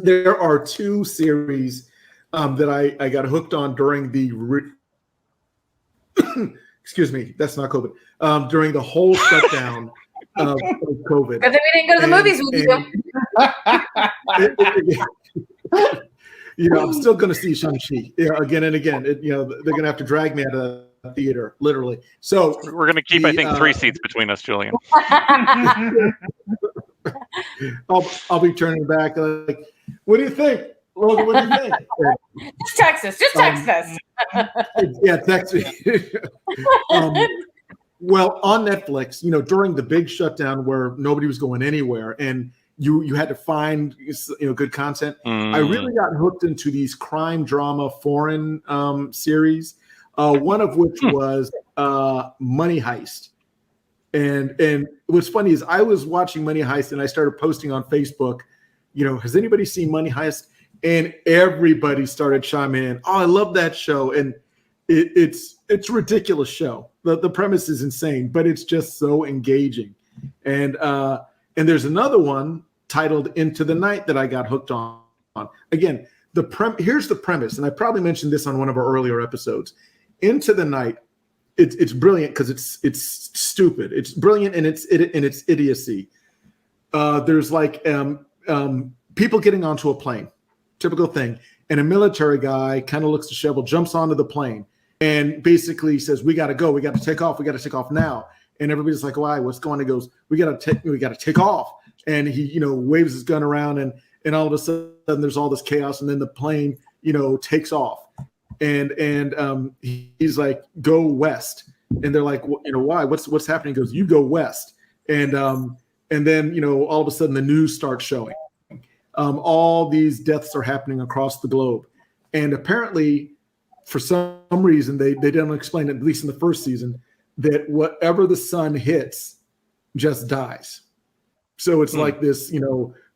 There are two series that I got hooked on during the excuse me, that's not COVID. During the whole shutdown of COVID. But then we didn't go to the movies with you. I'm still going to see Shang-Chi again and again. They're going to have to drag me out of the theater, literally. So we're going to keep, I think, 3 seats between us, Julian. I'll be turning back like, what do you think? Logan, what do you think? Just text us. Just text us. Yeah, text me. Well, on Netflix, during the big shutdown where nobody was going anywhere and you had to find good content, I really got hooked into these crime drama foreign series, one of which was Money Heist. And what's funny is I was watching Money Heist and I started posting on Facebook, has anybody seen Money Heist? And everybody started chiming in. Oh, I love that show. And it's a ridiculous show. The premise is insane, but it's just so engaging. And there's another one titled Into the Night that I got hooked on. Again, here's the premise, and I probably mentioned this on one of our earlier episodes. Into the Night, it's brilliant because it's stupid. It's brilliant in its idiocy. There's like people getting onto a plane, typical thing, and a military guy kind of looks disheveled, jumps onto the plane, and basically says, "We got to go. We got to take off. We got to take off now." And everybody's like, "Why? What's going on?" He goes, "We got to take off." And he waves his gun around, and all of a sudden there's all this chaos, and then the plane takes off. And he's like, "Go west," and they're like, "Why? What's happening?" He goes, "You go west," and then all of a sudden the news starts showing all these deaths are happening across the globe, and apparently for some reason they didn't explain it, at least in the first season, that whatever the sun hits just dies. So it's like this,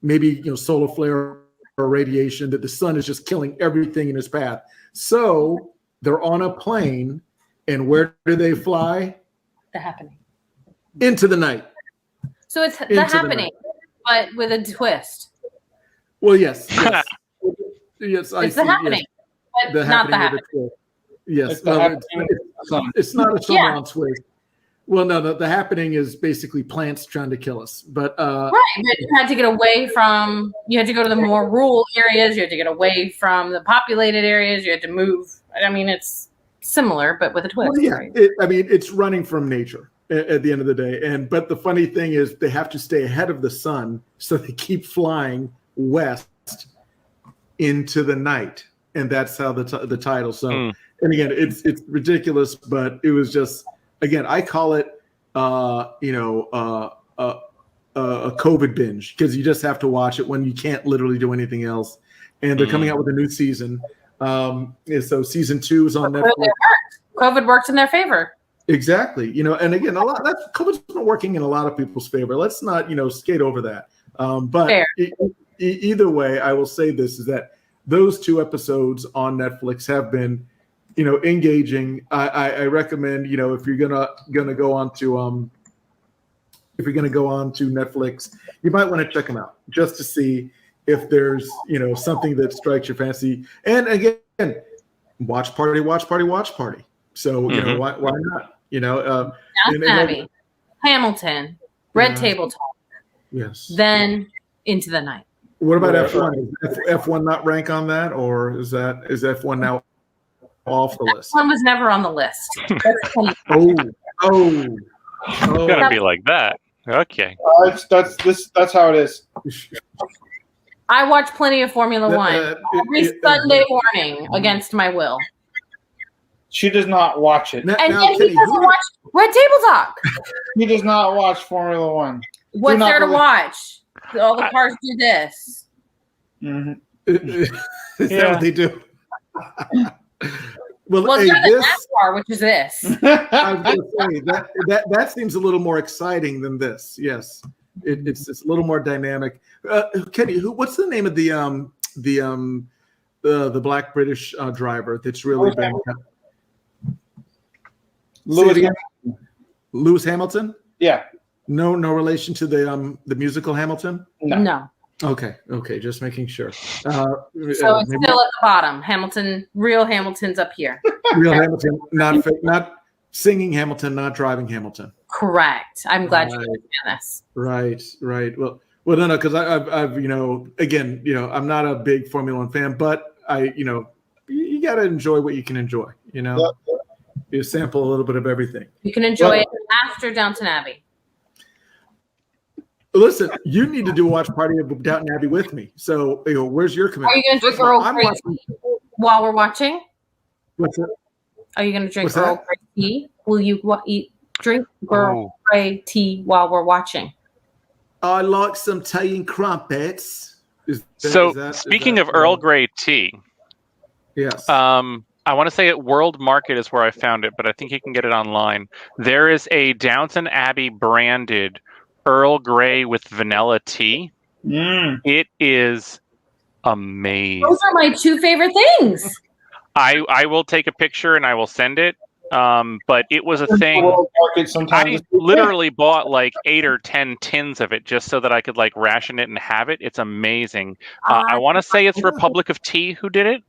maybe solar flare or radiation, that the sun is just killing everything in its path. So they're on a plane, and where do they fly? The Happening. Into the night. So it's The Happening, but with a twist. Well, yes. yes, it's The Happening, but not The Happening. Yes, it's not a Shyamalan twist. Well, no, the Happening is basically plants trying to kill us. But right, but you had to get away from. You had to go to the more rural areas. You had to get away from the populated areas. You had to move. I mean, it's similar, but with a twist. Well, yeah, right? It's running from nature at the end of the day. But the funny thing is, they have to stay ahead of the sun, so they keep flying west into the night, and that's how the title. So, and again, it's ridiculous, but it was just. Again, I call it, a COVID binge, because you just have to watch it when you can't literally do anything else. And they're coming out with a new season. So season 2 is on Netflix. COVID worked in their favor. Exactly. And again, COVID's been working in a lot of people's favor. Let's not, skate over that. But either way, I will say this, is that those 2 episodes on Netflix have been engaging. I recommend, if you're gonna go on to Netflix, you might want to check them out just to see if there's something that strikes your fancy. And again, watch party. So why not? Downton Abbey, Hamilton, Red Table Talk. Yes. Then Into the Night. What about F1? Is F1 not rank on that, or is F1 now off the list? One was never on the list. It's gonna be like that. Okay. That's how it is. I watch plenty of Formula One every Sunday morning against my will. She does not watch it. And then he doesn't watch Red Table Talk. He does not watch Formula One. What's there to watch? All the cars do this. Mhm. Is that Yeah. what they do? Well, hey, it's not the this NASCAR, which is this. I was going to say that seems a little more exciting than this. Yes, it's a little more dynamic. Kenny, what's the name of the black British driver that's really been Lewis Hamilton? Yeah. No relation to the musical Hamilton. No. Okay, just making sure. So it's still at the bottom. Real Hamilton's up here. Real Hamilton, not singing Hamilton, not driving Hamilton. Correct. I'm glad you understand this. Right. Well, no, because I've again, I'm not a big Formula One fan, but you got to enjoy what you can enjoy. You sample a little bit of everything. You can enjoy it after Downton Abbey. Listen, you need to do a watch party of Downton Abbey with me. So, where's your commitment? Are you going to drink Earl Grey tea while we're watching? What's that? Are you going to drink Earl Grey tea? Will you drink Earl Grey tea while we're watching? I like some tea and crumpets. Speaking of Earl Grey tea, yes. I want to say at World Market is where I found it, but I think you can get it online. There is a Downton Abbey branded Earl Grey with vanilla tea. It is amazing. Those are my two favorite things. I will take a picture and I will send it. But it was a thing. I literally bought like 8 or 10 tins of it just so that I could like ration it and have it. It's amazing. I want to say it's Republic of Tea who did it.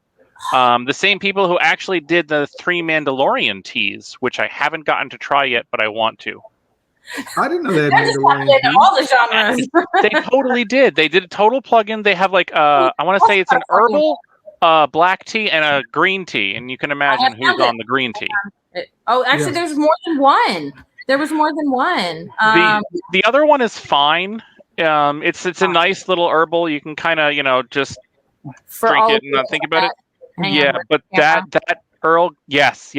The same people who actually did the 3 Mandalorian teas, which I haven't gotten to try yet, but I want to. I didn't know they had Mandalorian. All the genres. They totally did. They did a total plug-in. They have like I want to say it's an herbal black tea and a green tea, and you can imagine who's on the green tea. Actually, there's more than one. There was more than one. The other one is fine. It's a nice little herbal. You can kind of just drink it and not think about it. But that Earl, yes.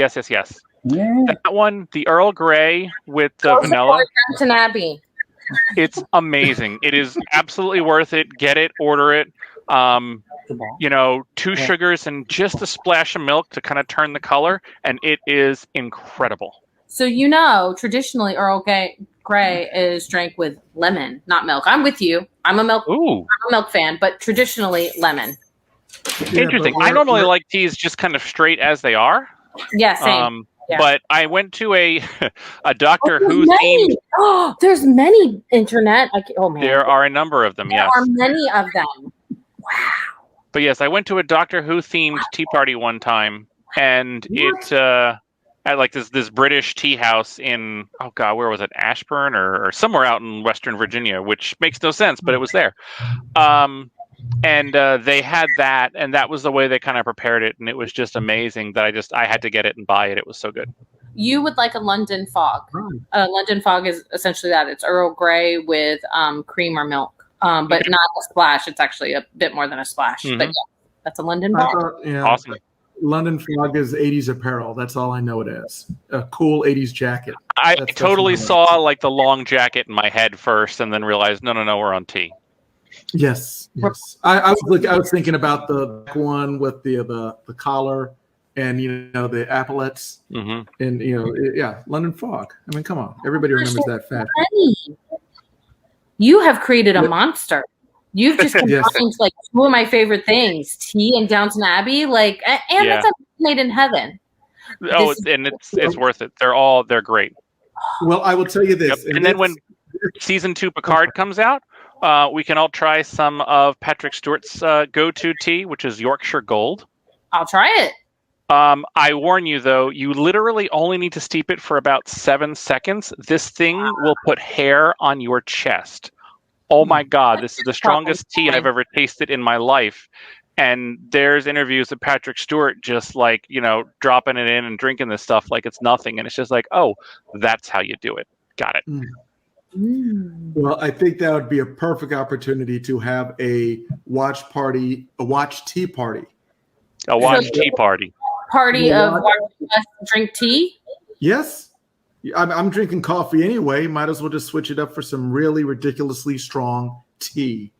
Yeah. That one, the Earl Grey with the vanilla. Downton Abbey. It's amazing. It is absolutely worth it. Get it, order it. 2 sugars and just a splash of milk to kind of turn the color, and it is incredible. So traditionally Earl Grey is drank with lemon, not milk. I'm with you. I'm a milk fan, but traditionally lemon. Interesting. I normally like teas just kind of straight as they are. Yeah, same. But I went to a Doctor Who themed. Oh, there's many internet. Man. There are a number of them. Yes, there are many of them. Wow. But yes, I went to a Doctor Who themed tea party one time, and it at like this British tea house in where was it? Ashburn or somewhere out in Western Virginia, which makes no sense, but it was there. And they had that, and that was the way they kind of prepared it, and it was just amazing that I had to get it and buy it. It was so good. You would like a London Fog. London Fog is essentially that. It's Earl Grey with cream or milk, but not a splash. It's actually a bit more than a splash. Mm-hmm. But that's a London Fog. Awesome. London Fog is 80s apparel. That's all I know it is. A cool 80s jacket. I totally saw like the long jacket in my head first, and then realized no, we're on tea. Yes. I was thinking about the one with the collar and the epaulets and London Fog. I mean, come on, everybody remembers that fashion. You have created a monster. You've just combined like 2 of my favorite things: tea and Downton Abbey. That's a made in heaven. It's worth it. They're great. Well, I will tell you this, and then when season 2 Picard comes out. We can all try some of Patrick Stewart's go-to tea, which is Yorkshire Gold. I'll try it. I warn you, though, you literally only need to steep it for about 7 seconds. This thing will put hair on your chest. Oh, my God. This is the strongest tea I've ever tasted in my life. And there's interviews of Patrick Stewart just dropping it in and drinking this stuff like it's nothing. And it's just like, oh, that's how you do it. Got it. Well, I think that would be a perfect opportunity to have a watch tea party. Party of watching us drink tea? Yes. I'm drinking coffee anyway. Might as well just switch it up for some really ridiculously strong tea.